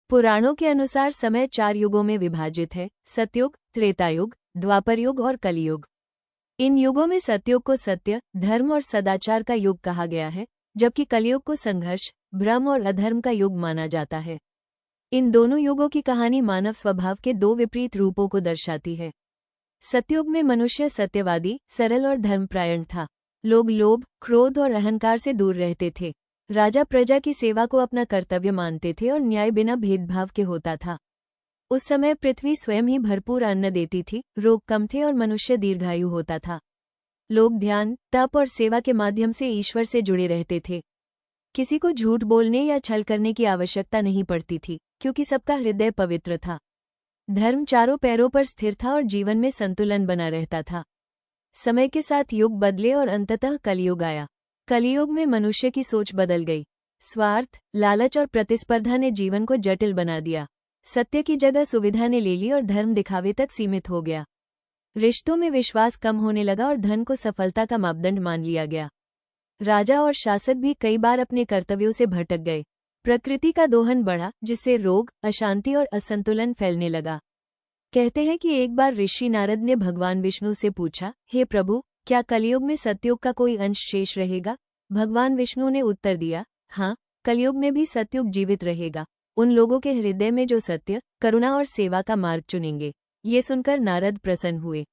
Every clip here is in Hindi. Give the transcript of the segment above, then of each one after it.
पुराणों के अनुसार समय 4 युगों में विभाजित है: सतयुग, त्रेतायुग, द्वापरयुग और कलियुग। इन युगों में सतयुग को सत्य, धर्म और सदाचार का युग कहा गया है, जबकि कलियुग को संघर्ष, भ्रम और अधर्म का युग माना जाता है। इन दोनों युगों की कहानी मानव स्वभाव के दो विपरीत रूपों को दर्शाती है। सतयुग में मनुष्य सत्यवादी, सरल और धर्मपरायण था। लोग लोभ, क्रोध और अहंकार से दूर रहते थे। राजा प्रजा की सेवा को अपना कर्तव्य मानते थे और न्याय बिना भेदभाव के होता था। उस समय पृथ्वी स्वयं ही भरपूर अन्न देती थी, रोग कम थे और मनुष्य दीर्घायु होता था। लोग ध्यान, तप और सेवा के माध्यम से ईश्वर से जुड़े रहते थे। किसी को झूठ बोलने या छल करने की आवश्यकता नहीं पड़ती थी, क्योंकि सबका हृदय पवित्र था। धर्म चारों पैरों पर स्थिर था और जीवन में संतुलन बना रहता था। समय के साथ युग बदले और अंततः कलियुग आया। कलियुग में मनुष्य की सोच बदल गई। स्वार्थ, लालच और प्रतिस्पर्धा ने जीवन को जटिल बना दिया। सत्य की जगह सुविधा ने ले ली और धर्म दिखावे तक सीमित हो गया। रिश्तों में विश्वास कम होने लगा और धन को सफलता का मापदंड मान लिया गया। राजा और शासक भी कई बार अपने कर्तव्यों से भटक गए। प्रकृति का दोहन बढ़ा, जिससे रोग, अशांति और असंतुलन फैलने लगा। कहते हैं कि एक बार ऋषि नारद ने भगवान विष्णु से पूछा, हे प्रभु, क्या कलियुग में सतयुग का कोई अंश शेष रहेगा? भगवान विष्णु ने उत्तर दिया, हाँ, कलियुग में भी सतयुग जीवित रहेगा, उन लोगों के हृदय में जो सत्य, करुणा और सेवा का मार्ग चुनेंगे। ये सुनकर नारद प्रसन्न हुए।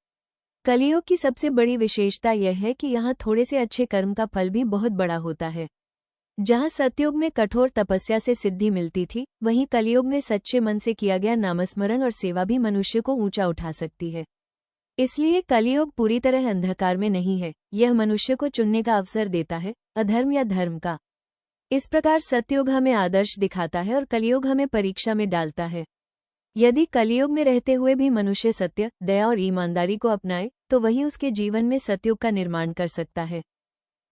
कलियुग की सबसे बड़ी विशेषता यह है कि यहाँ थोड़े से अच्छे कर्म का फल भी बहुत बड़ा होता है। जहाँ सतयुग में कठोर तपस्या से सिद्धि मिलती थी, वहीं कलियुग में सच्चे मन से किया गया नामस्मरण और सेवा भी मनुष्य को ऊंचा उठा सकती है। इसलिए कलियुग पूरी तरह अंधकार में नहीं है, यह मनुष्य को चुनने का अवसर देता है, अधर्म या धर्म का। इस प्रकार सतयुग हमें आदर्श दिखाता है और कलियुग हमें परीक्षा में डालता है। यदि कलियुग में रहते हुए भी मनुष्य सत्य, दया और ईमानदारी को अपनाए, तो वही उसके जीवन में सतयुग का निर्माण कर सकता है।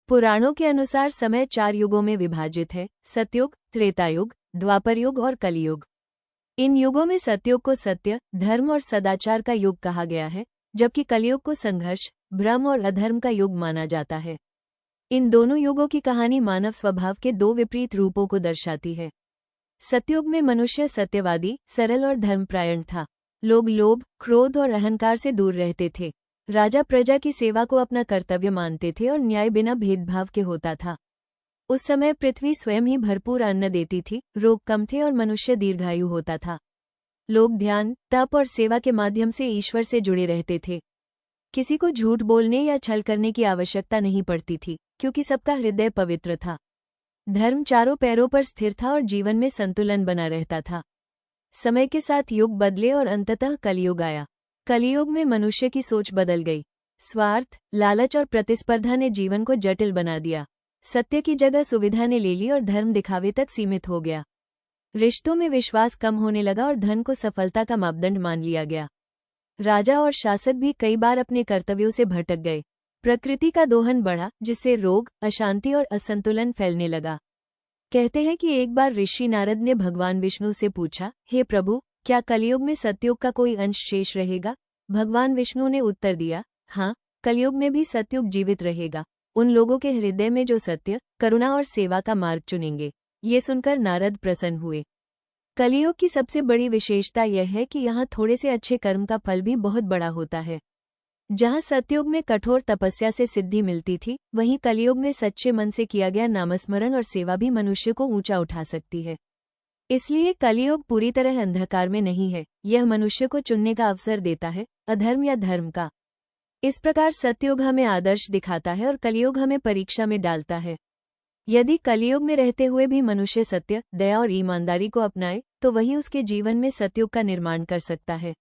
पुराणों के अनुसार समय 4 युगों में विभाजित है: सतयुग, त्रेतायुग, द्वापरयुग और कलियुग। इन युगों में सतयुग को सत्य, धर्म और सदाचार का युग कहा गया है, जबकि कलियुग को संघर्ष, भ्रम और अधर्म का युग माना जाता है। इन दोनों युगों की कहानी मानव स्वभाव के दो विपरीत रूपों को दर्शाती है। सतयुग में मनुष्य सत्यवादी, सरल और धर्मपरायण था। लोग लोभ, क्रोध और अहंकार से दूर रहते थे। राजा प्रजा की सेवा को अपना कर्तव्य मानते थे और न्याय बिना भेदभाव के होता था। उस समय पृथ्वी स्वयं ही भरपूर अन्न देती थी, रोग कम थे और मनुष्य दीर्घायु होता था। लोग ध्यान, तप और सेवा के माध्यम से ईश्वर से जुड़े रहते थे। किसी को झूठ बोलने या छल करने की आवश्यकता नहीं पड़ती थी, क्योंकि सबका हृदय पवित्र था। धर्म चारों पैरों पर स्थिर था और जीवन में संतुलन बना रहता था। समय के साथ युग बदले और अंततः कलियुग आया। कलियुग में मनुष्य की सोच बदल गई। स्वार्थ, लालच और प्रतिस्पर्धा ने जीवन को जटिल बना दिया। सत्य की जगह सुविधा ने ले ली और धर्म दिखावे तक सीमित हो गया। रिश्तों में विश्वास कम होने लगा और धन को सफलता का मापदंड मान लिया गया। राजा और शासक भी कई बार अपने कर्तव्यों से भटक गए। प्रकृति का दोहन बढ़ा, जिससे रोग, अशांति और असंतुलन फैलने लगा। कहते हैं कि एक बार ऋषि नारद ने भगवान विष्णु से पूछा, हे प्रभु, क्या कलियुग में सतयुग का कोई अंश शेष रहेगा? भगवान विष्णु ने उत्तर दिया, हाँ, कलियुग में भी सतयुग जीवित रहेगा, उन लोगों के हृदय में जो सत्य, करुणा और सेवा का मार्ग चुनेंगे। ये सुनकर नारद प्रसन्न हुए। कलियुग की सबसे बड़ी विशेषता यह है कि यहाँ थोड़े से अच्छे कर्म का फल भी बहुत बड़ा होता है। जहाँ सतयुग में कठोर तपस्या से सिद्धि मिलती थी, वहीं कलियुग में सच्चे मन से किया गया नामस्मरण और सेवा भी मनुष्य को ऊंचा उठा सकती है। इसलिए कलियुग पूरी तरह अंधकार में नहीं है, यह मनुष्य को चुनने का अवसर देता है, अधर्म या धर्म का। इस प्रकार सतयुग हमें आदर्श दिखाता है और कलियुग हमें परीक्षा में डालता है। यदि कलियुग में रहते हुए भी मनुष्य सत्य, दया और ईमानदारी को अपनाए, तो वही उसके जीवन में सतयुग का निर्माण कर सकता है।